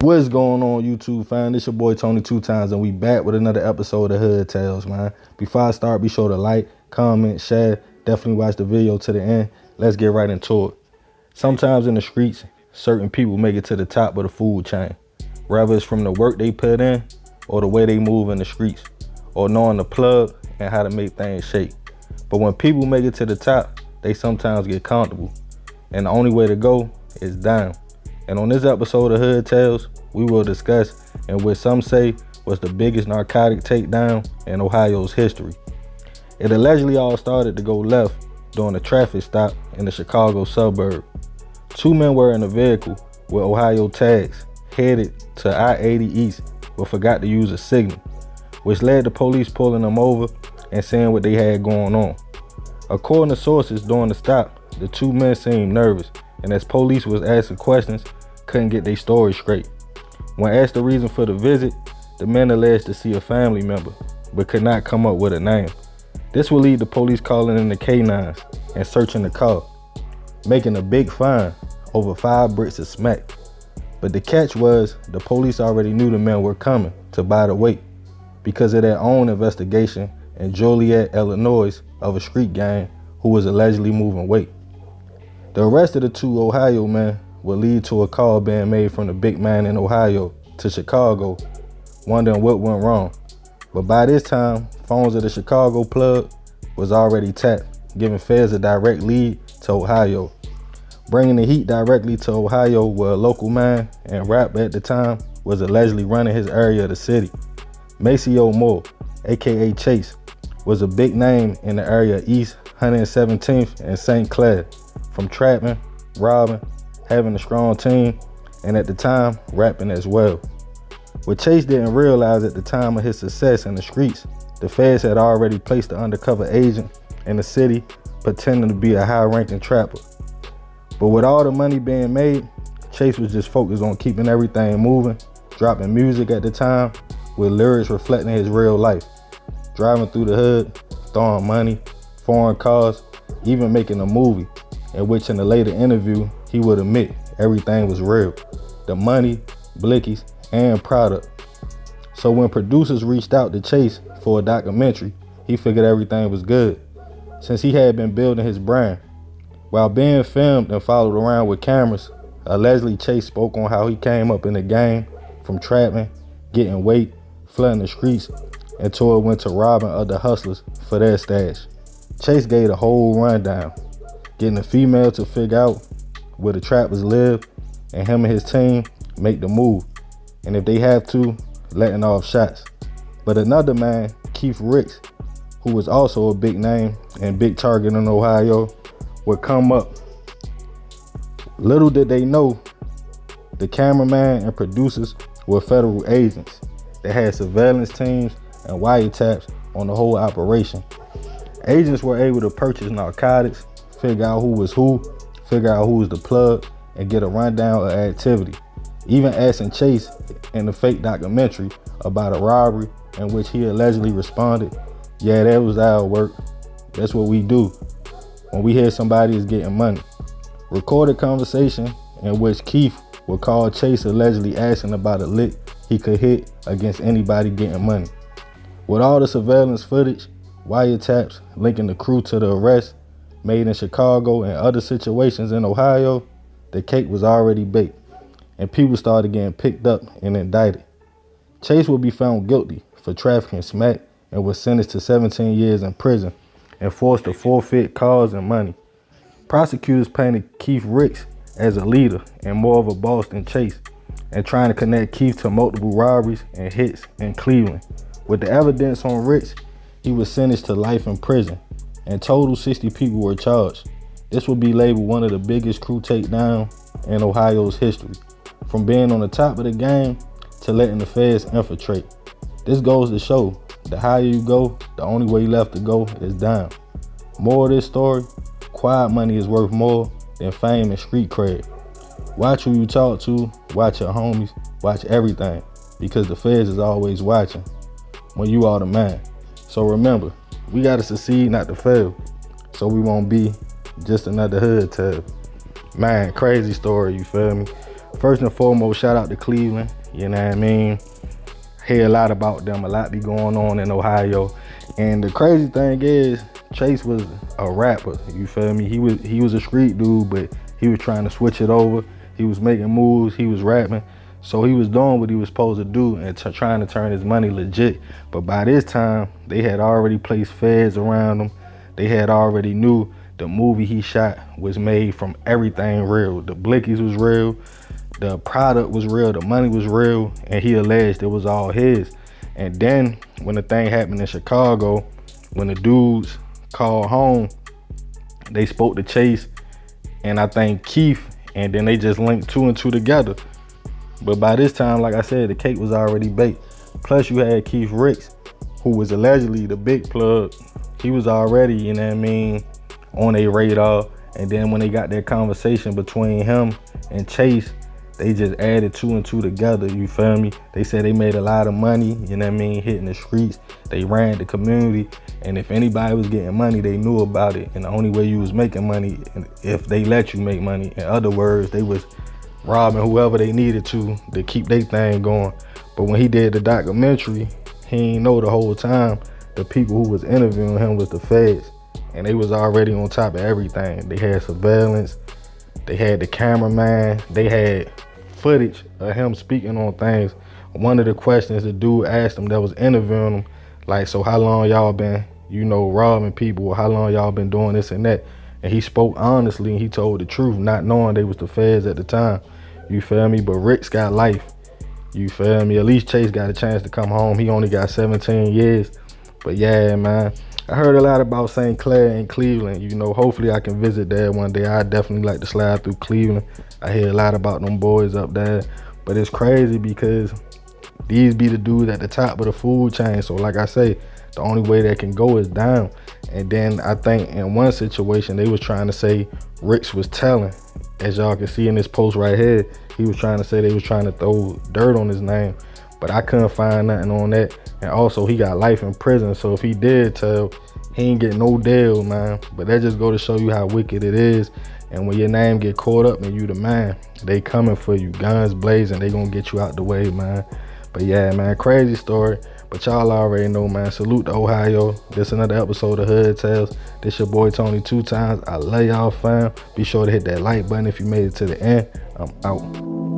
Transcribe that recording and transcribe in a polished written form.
What's going on, YouTube fam? It's your boy Tony 2 Times, and we back with another episode of Hood Tales, man. Before I start, be sure to like, comment, share. Definitely watch the video to the end. Let's get right into it. Sometimes in the streets, certain people make it to the top of the food chain. Whether it's from the work they put in, or the way they move in the streets, or knowing the plug and how to make things shake. But when people make it to the top, they sometimes get comfortable. And the only way to go is down. And on this episode of Hood Tales, we will discuss and what some say was the biggest narcotic takedown in Ohio's history. It allegedly all started to go left during a traffic stop in the Chicago suburb. Two men were in a vehicle with Ohio tags headed to I-80 East but forgot to use a signal, which led to police pulling them over and seeing what they had going on. According to sources during the stop, the two men seemed nervous, and as police was asking questions, couldn't get their story straight. When asked the reason for the visit, the men alleged to see a family member, but could not come up with a name. This will lead to police calling in the K9s and searching the car, making a big fine over 5 bricks of smack. But the catch was, the police already knew the men were coming to buy the weight because of their own investigation in Joliet, Illinois, of a street gang who was allegedly moving weight. The arrest of the two Ohio men would lead to a call being made from the big man in Ohio to Chicago, wondering what went wrong. But by this time, phones of the Chicago plug was already tapped, giving feds a direct lead to Ohio. Bringing the heat directly to Ohio, where a local man and rapper at the time was allegedly running his area of the city. Maceo Moore, aka Chase, was a big name in the area of East 117th and St. Clair, from trapping, robbing, having a strong team, and at the time, rapping as well. What Chase didn't realize at the time of his success in the streets, the feds had already placed an undercover agent in the city pretending to be a high-ranking trapper. But with all the money being made, Chase was just focused on keeping everything moving, dropping music at the time with lyrics reflecting his real life, driving through the hood, throwing money, foreign cars, even making a movie in which in a later interview he would admit everything was real. The money, blickies, and product. So when producers reached out to Chase for a documentary, he figured everything was good, since he had been building his brand. While being filmed and followed around with cameras, allegedly Chase spoke on how he came up in the game from trapping, getting weight, flooding the streets, until it went to robbing other hustlers for their stash. Chase gave the whole rundown, getting a female to figure out where the trappers live, and him and his team make the move, and if they have to, letting off shots. But another man, Keith Ricks, who was also a big name and big target in Ohio, would come up. Little did they know, the cameraman and producers were federal agents that had surveillance teams and wiretaps on the whole operation. Agents were able to purchase narcotics, figure out who was who, figure out who was the plug, and get a rundown of activity. Even asking Chase in the fake documentary about a robbery in which he allegedly responded, "Yeah, that was our work. That's what we do when we hear somebody is getting money." Recorded conversation in which Keith would call Chase allegedly asking about a lick he could hit against anybody getting money. With all the surveillance footage, wiretaps linking the crew to the arrest made in Chicago and other situations in Ohio, the cake was already baked, and people started getting picked up and indicted. Chase would be found guilty for trafficking smack and was sentenced to 17 years in prison and forced to forfeit cars and money. Prosecutors painted Keith Ricks as a leader and more of a boss than Chase, and trying to connect Keith to multiple robberies and hits in Cleveland. With the evidence on Ricks, he was sentenced to life in prison. In total, 60 people were charged. This would be labeled one of the biggest crew takedown in Ohio's history, from being on the top of the game to letting the feds infiltrate. This goes to show, the higher you go, the only way left to go is down. More of this story, quiet money is worth more than fame and street cred. Watch who you talk to, watch your homies, watch everything, because the feds is always watching when you are the man. So remember, we gotta succeed, not to fail, so we won't be just another hood tale. Man, crazy story, you feel me? First and foremost, shout out to Cleveland. You know what I mean? Hear a lot about them. A lot be going on in Ohio. And the crazy thing is, Chase was a rapper. You feel me? He was a street dude, but he was trying to switch it over. He was making moves. He was rapping. So he was doing what he was supposed to do and trying to turn his money legit. But by this time, they had already placed feds around him. They had already knew the movie he shot was made from everything real. The blickies was real. The product was real, the money was real, and he alleged it was all his. And then when the thing happened in Chicago, when the dudes called home, they spoke to Chase and I think Keith, and then they just linked 2 and 2 together. But by this time, like I said, the cake was already baked. Plus you had Keith Ricks, who was allegedly the big plug. He was already, you know what I mean, on a radar. And then when they got that conversation between him and Chase, they just added 2 and 2 together, you feel me? They said they made a lot of money, you know what I mean, hitting the streets. They ran the community, and if anybody was getting money, they knew about it. And the only way you was making money, if they let you make money. In other words, they was robbing whoever they needed to keep their thing going. But when he did the documentary, he ain't know the whole time the people who was interviewing him was the feds. And they was already on top of everything. They had surveillance, they had the cameraman, they had footage of him speaking on things. One of the questions the dude asked him that was interviewing him, like, so how long y'all been, you know, robbing people, or how long y'all been doing this and that? And he spoke honestly and he told the truth, not knowing they was the feds at the time. You feel me? But Rick's got life. You feel me? At least Chase got a chance to come home. He only got 17 years. But yeah, man, I heard a lot about St. Clair and Cleveland. You know, hopefully I can visit there one day. I definitely like to slide through Cleveland. I hear a lot about them boys up there. But it's crazy because these be the dudes at the top of the food chain. So like I say, the only way that can go is down. And then I think in one situation, they was trying to say Ricks was telling. As y'all can see in this post right here, he was trying to say they was trying to throw dirt on his name. But I couldn't find nothing on that. And also, he got life in prison. So if he did tell, he ain't get no deal, man. But that just go to show you how wicked it is. And when your name get caught up and you the man, they coming for you, guns blazing. They gonna get you out the way, man. But yeah, man, crazy story. But y'all already know, man. Salute to Ohio. This another episode of Hood Tales. This your boy Tony 2 times. I love y'all, fam. Be sure to hit that like button if you made it to the end. I'm out.